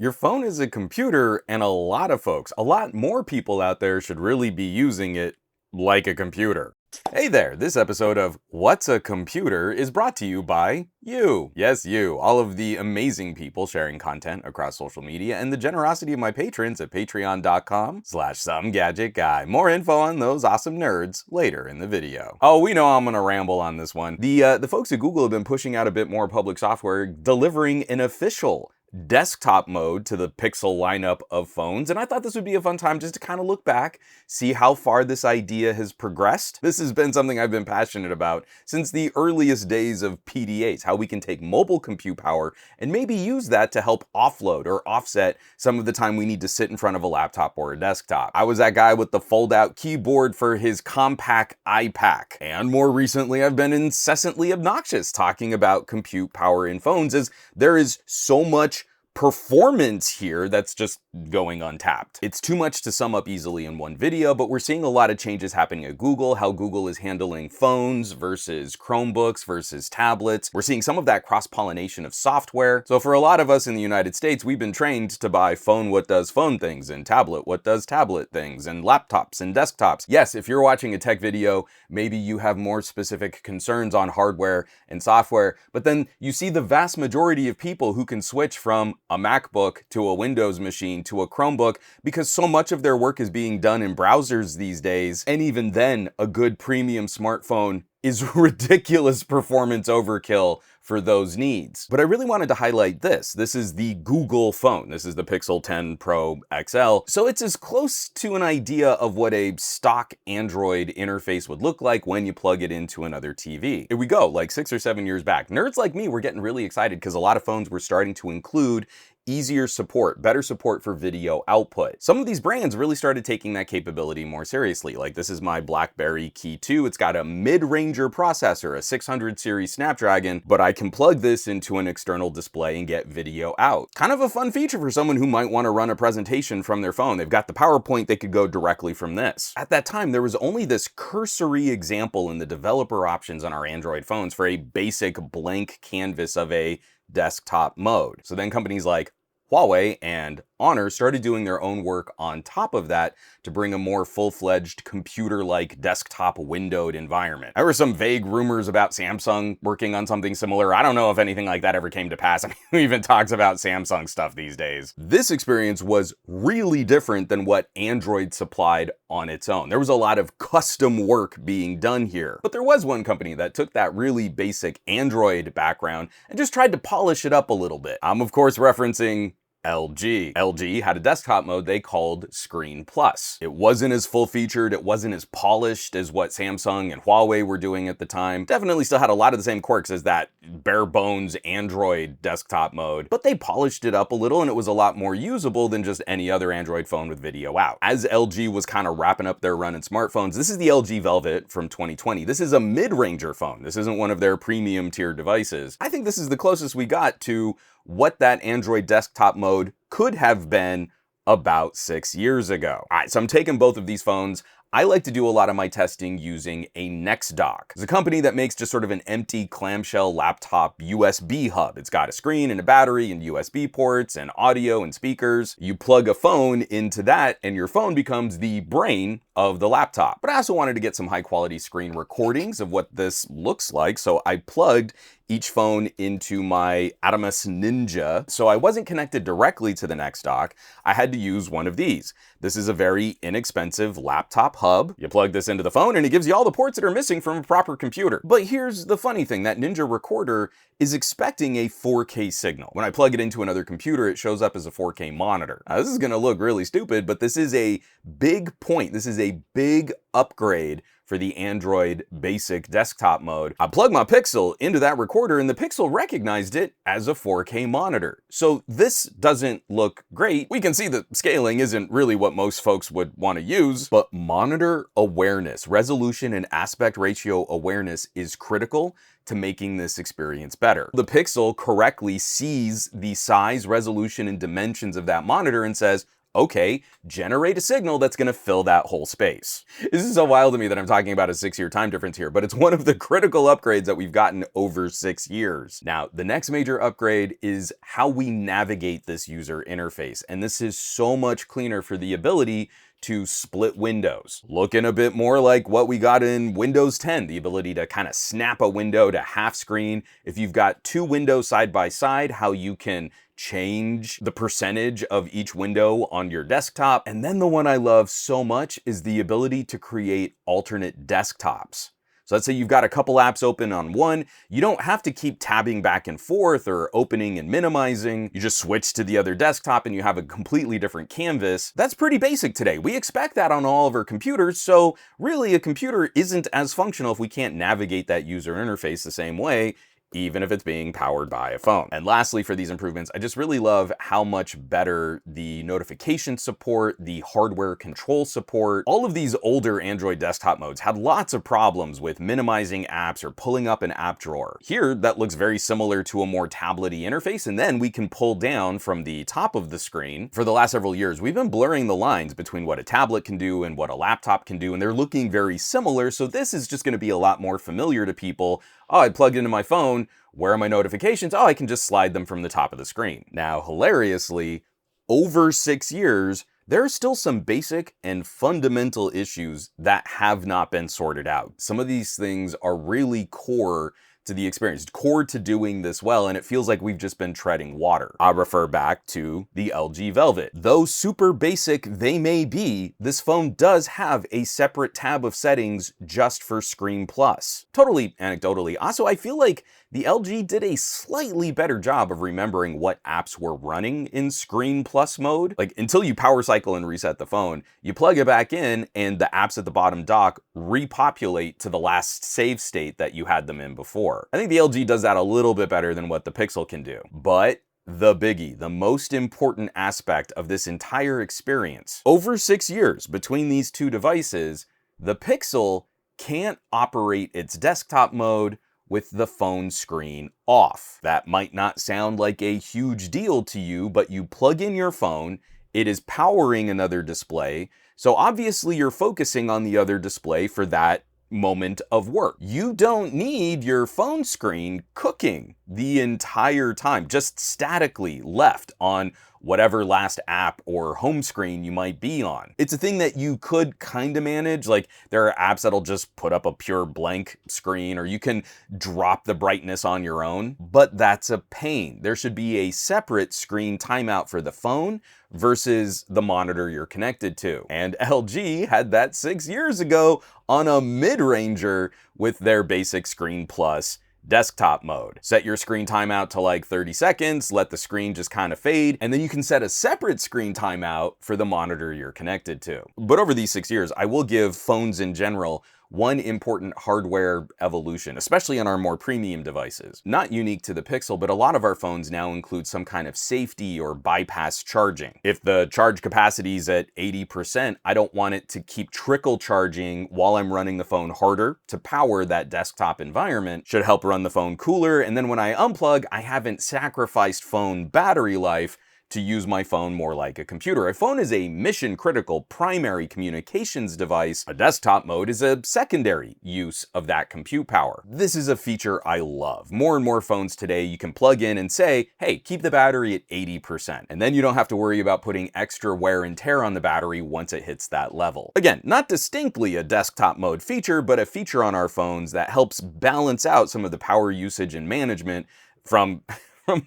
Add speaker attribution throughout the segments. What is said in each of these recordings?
Speaker 1: Your phone is a computer, and a lot of folks, a lot more people out there should really be using it like a computer. Hey there, this episode of What's a Computer is brought to you by you. Yes, you, all of the amazing people sharing content across social media and the generosity of my patrons at patreon.com/SomeGadgetGuy. More info on those awesome nerds later in the video. Oh, we know I'm gonna ramble on this one. The folks at Google have been pushing out a bit more public software, delivering an official desktop mode to the Pixel lineup of phones, and I thought this would be a fun time just to kind of look back, see how far this idea has progressed. This has been something I've been passionate about since the earliest days of PDAs, how we can take mobile compute power and maybe use that to help offload or offset some of the time we need to sit in front of a laptop or a desktop. I was that guy with the fold-out keyboard for his compact iPad, and more recently I've been incessantly obnoxious talking about compute power in phones, as there is so much performance here that's just going untapped. It's too much to sum up easily in one video, but we're seeing a lot of changes happening at Google, how Google is handling phones versus Chromebooks versus tablets. We're seeing some of that cross-pollination of software. So for a lot of us in the United States, we've been trained to buy phone what does phone things, and tablet what does tablet things, and laptops and desktops. Yes, if you're watching a tech video, maybe you have more specific concerns on hardware and software, but then you see the vast majority of people who can switch from a MacBook to a Windows machine to a Chromebook because so much of their work is being done in browsers these days. And even then, a good premium smartphone is ridiculous performance overkill for those needs. But I really wanted to highlight this. This is the Google phone. This is the Pixel 10 Pro XL. So it's as close to an idea of what a stock Android interface would look like when you plug it into another TV. Here we go, like 6 or 7 years back. Nerds like me were getting really excited because a lot of phones were starting to include easier support, better support for video output. Some of these brands really started taking that capability more seriously. Like this is my BlackBerry Key 2. It's got a mid-ranger processor, a 600 series Snapdragon, but I can plug this into an external display and get video out. Kind of a fun feature for someone who might want to run a presentation from their phone. They've got the PowerPoint, they could go directly from this. At that time, there was only this cursory example in the developer options on our Android phones for a basic blank canvas of a desktop mode. So then companies like Huawei and Honor started doing their own work on top of that to bring a more full-fledged computer-like desktop windowed environment. There were some vague rumors about Samsung working on something similar. I don't know if anything like that ever came to pass. I mean, who even talks about Samsung stuff these days? This experience was really different than what Android supplied on its own. There was a lot of custom work being done here. But there was one company that took that really basic Android background and just tried to polish it up a little bit. I'm of course referencing LG. LG had a desktop mode they called Screen Plus. It wasn't as full-featured, it wasn't as polished as what Samsung and Huawei were doing at the time. Definitely still had a lot of the same quirks as that bare-bones Android desktop mode, but they polished it up a little and it was a lot more usable than just any other Android phone with video out. As LG was kind of wrapping up their run in smartphones, this is the LG Velvet from 2020. This is a mid-ranger phone. This isn't one of their premium tier devices. I think this is the closest we got to what that Android desktop mode could have been about 6 years ago. All right, so I'm taking both of these phones. I like to do a lot of my testing using a NextDock. It's a company that makes just sort of an empty clamshell laptop USB hub. It's got a screen and a battery and USB ports and audio and speakers. You plug a phone into that and your phone becomes the brain of the laptop. But I also wanted to get some high quality screen recordings of what this looks like, so I plugged each phone into my Atomus Ninja. So I wasn't connected directly to the NextDock. I had to use one of these. This is a very inexpensive laptop hub. You plug this into the phone and it gives you all the ports that are missing from a proper computer. But here's the funny thing, that Ninja recorder is expecting a 4K signal. When I plug it into another computer, it shows up as a 4K monitor. Now, this is gonna look really stupid, but this is a big point. This is a big upgrade for the Android basic desktop mode. I plugged my Pixel into that recorder and the Pixel recognized it as a 4K monitor. So this doesn't look great. We can see the scaling isn't really what most folks would want to use, but monitor awareness, resolution and aspect ratio awareness is critical to making this experience better. The Pixel correctly sees the size, resolution, and dimensions of that monitor and says, Okay, generate a signal that's going to fill that whole space. This is so wild to me that I'm talking about a 6-year time difference here, but it's one of the critical upgrades that we've gotten over 6 years. Now, the next major upgrade is how we navigate this user interface, and this is so much cleaner for the ability to split windows. Looking a bit more like what we got in Windows 10, the ability to kind of snap a window to half screen. If you've got two windows side by side, how you can change the percentage of each window on your desktop. And then the one I love so much is the ability to create alternate desktops. So let's say you've got a couple apps open on one. You don't have to keep tabbing back and forth or opening and minimizing. You just switch to the other desktop and you have a completely different canvas. That's pretty basic today. We expect that on all of our computers. So really a computer isn't as functional if we can't navigate that user interface the same way, even if it's being powered by a phone. And lastly, for these improvements, I just really love how much better the notification support, the hardware control support, all of these older Android desktop modes had lots of problems with minimizing apps or pulling up an app drawer. Here, that looks very similar to a more tablet-y interface, and then we can pull down from the top of the screen. For the last several years, we've been blurring the lines between what a tablet can do and what a laptop can do, and they're looking very similar, so this is just gonna be a lot more familiar to people. Oh, I plugged into my phone. Where are my notifications? Oh, I can just slide them from the top of the screen. Now, hilariously, over 6 years, there are still some basic and fundamental issues that have not been sorted out. Some of these things are really core to the experience, core to doing this well, and it feels like we've just been treading water. I refer back to the LG Velvet. Though super basic they may be, this phone does have a separate tab of settings just for Screen Plus. Totally anecdotally. Also, I feel like the LG did a slightly better job of remembering what apps were running in Screen Plus mode. Like, until you power cycle and reset the phone, you plug it back in and the apps at the bottom dock repopulate to the last save state that you had them in before. I think the LG does that a little bit better than what the Pixel can do. But the biggie, the most important aspect of this entire experience, over 6 years between these two devices, the Pixel can't operate its desktop mode with the phone screen off. That might not sound like a huge deal to you, but you plug in your phone, it is powering another display, so obviously you're focusing on the other display for that moment of work. You don't need your phone screen cooking the entire time, just statically left on whatever last app or home screen you might be on. It's a thing that you could kind of manage. Like, there are apps that'll just put up a pure blank screen, or you can drop the brightness on your own, but that's a pain. There should be a separate screen timeout for the phone versus the monitor you're connected to. And LG had that 6 years ago on a mid-ranger with their basic Screen Plus desktop mode. Set your screen timeout to like 30 seconds, let the screen just kind of fade, and then you can set a separate screen timeout for the monitor you're connected to. But over these 6 years, I will give phones in general one important hardware evolution, especially on our more premium devices. Not unique to the Pixel, but a lot of our phones now include some kind of safety or bypass charging. If the charge capacity is at 80%, I don't want it to keep trickle charging while I'm running the phone harder to power that desktop environment. Should help run the phone cooler, and then when I unplug, I haven't sacrificed phone battery life to use my phone more like a computer. A phone is a mission-critical primary communications device. A desktop mode is a secondary use of that compute power. This is a feature I love. More and more phones today, you can plug in and say, hey, keep the battery at 80%. And then you don't have to worry about putting extra wear and tear on the battery once it hits that level. Again, not distinctly a desktop mode feature, but a feature on our phones that helps balance out some of the power usage and management from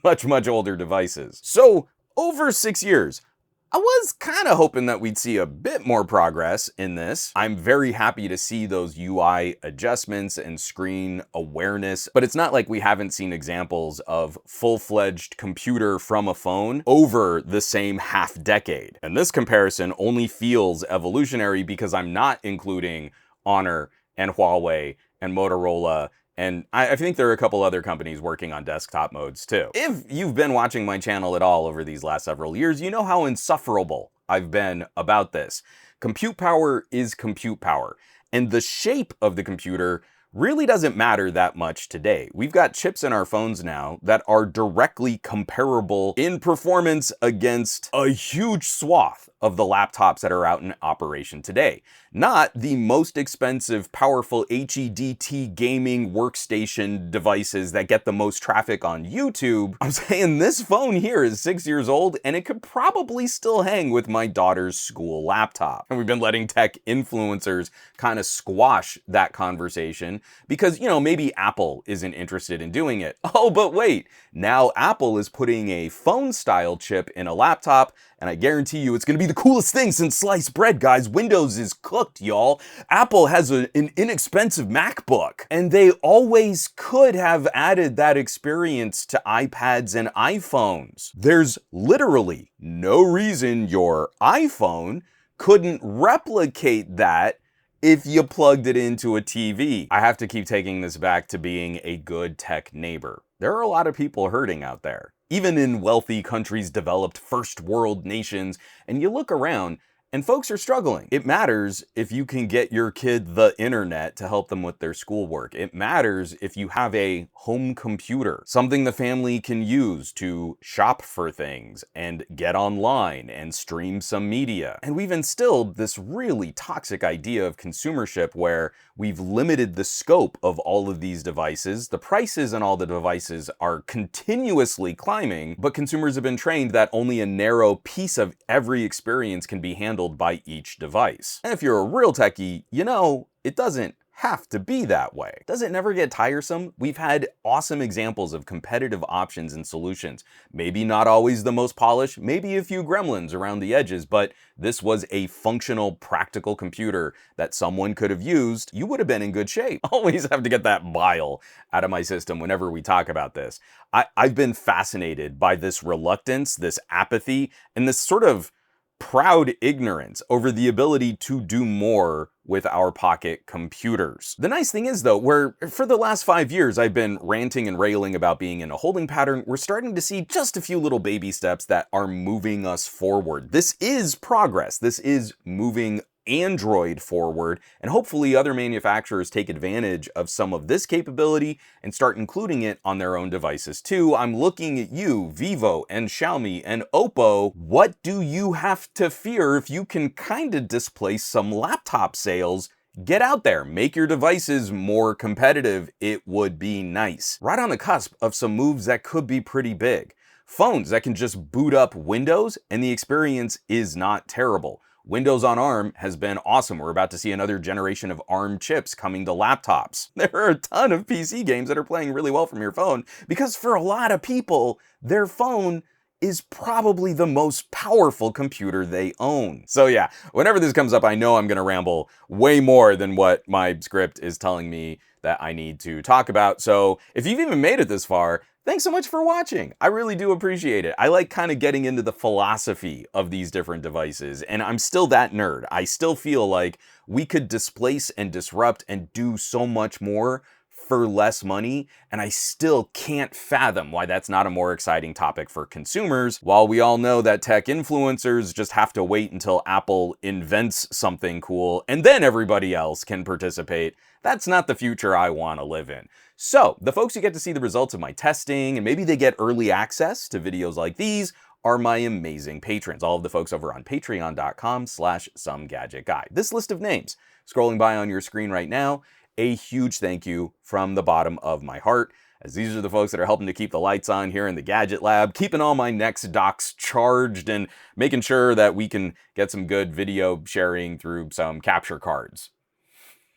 Speaker 1: much, much older devices. So, over 6 years, I was kind of hoping that we'd see a bit more progress in this. I'm very happy to see those UI adjustments and screen awareness, but it's not like we haven't seen examples of full-fledged computer from a phone over the same half decade. And this comparison only feels evolutionary because I'm not including Honor and Huawei and Motorola, and I think there are a couple other companies working on desktop modes too. If you've been watching my channel at all over these last several years, you know how insufferable I've been about this. Compute power is compute power, and the shape of the computer really doesn't matter that much today. We've got chips in our phones now that are directly comparable in performance against a huge swath of the laptops that are out in operation today. Not the most expensive, powerful HEDT gaming workstation devices that get the most traffic on YouTube. I'm saying this phone here is 6 years old and it could probably still hang with my daughter's school laptop. And we've been letting tech influencers kind of squash that conversation because, you know, maybe Apple isn't interested in doing it. Oh, but wait, now Apple is putting a phone-style chip in a laptop, and I guarantee you it's gonna be the coolest thing since sliced bread, guys. Windows is cooked, y'all. Apple has an inexpensive MacBook, and they always could have added that experience to iPads and iPhones. There's literally no reason your iPhone couldn't replicate that if you plugged it into a TV. I have to keep taking this back to being a good tech neighbor. There are a lot of people hurting out there, even in wealthy countries, developed first world nations, and you look around and folks are struggling. It matters if you can get your kid the internet to help them with their schoolwork. It matters if you have a home computer, something the family can use to shop for things and get online and stream some media. And we've instilled this really toxic idea of consumership where we've limited the scope of all of these devices. The prices on all the devices are continuously climbing, but consumers have been trained that only a narrow piece of every experience can be handled by each device. And if you're a real techie, you know, it doesn't have to be that way. Does it never get tiresome? We've had awesome examples of competitive options and solutions. Maybe not always the most polished, maybe a few gremlins around the edges, but this was a functional, practical computer that someone could have used. You would have been in good shape. Always have to get that bile out of my system whenever we talk about this. I've been fascinated by this reluctance, this apathy, and this sort of proud ignorance over the ability to do more with our pocket computers. The nice thing is though, where for the last 5 years I've been ranting and railing about being in a holding pattern, we're starting to see just a few little baby steps that are moving us forward. This is progress. This is moving Android forward, and hopefully other manufacturers take advantage of some of this capability and start including it on their own devices too. I'm looking at you, Vivo and Xiaomi and Oppo. What do you have to fear if you can kind of displace some laptop sales? Get out there, make your devices more competitive. It would be nice. Right on the cusp of some moves that could be pretty big. Phones that can just boot up Windows and the experience is not terrible. Windows on ARM has been awesome. We're about to see another generation of ARM chips coming to laptops. There are a ton of PC games that are playing really well from your phone because for a lot of people, their phone is probably the most powerful computer they own. So yeah, whenever this comes up, I know I'm gonna ramble way more than what my script is telling me that I need to talk about. So if you've even made it this far, thanks so much for watching. I really do appreciate it. I like kind of getting into the philosophy of these different devices, and I'm still that nerd. I still feel like we could displace and disrupt and do so much more for less money, and I still can't fathom why that's not a more exciting topic for consumers. While we all know that tech influencers just have to wait until Apple invents something cool and then everybody else can participate, that's not the future I want to live in. So, the folks who get to see the results of my testing, and maybe they get early access to videos like these, are my amazing patrons. All of the folks over on patreon.com/SomeGadgetGuy. This list of names scrolling by on your screen right now, a huge thank you from the bottom of my heart, as these are the folks that are helping to keep the lights on here in the Gadget Lab, keeping all my Next docs charged, and making sure that we can get some good video sharing through some capture cards.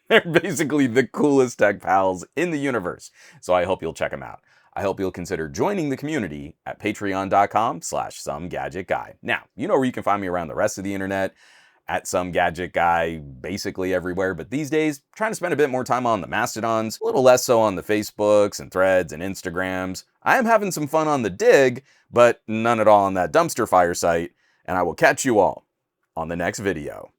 Speaker 1: They're basically the coolest tech pals in the universe, so I hope you'll check them out. I hope you'll consider joining the community at patreon.com/SomeGadgetGuy. Now, you know where you can find me around the rest of the internet, at SomeGadgetGuy, basically everywhere, but these days, trying to spend a bit more time on the Mastodons, a little less so on the Facebooks and Threads and Instagrams. I am having some fun on the Dig, but none at all on that dumpster fire site, and I will catch you all on the next video.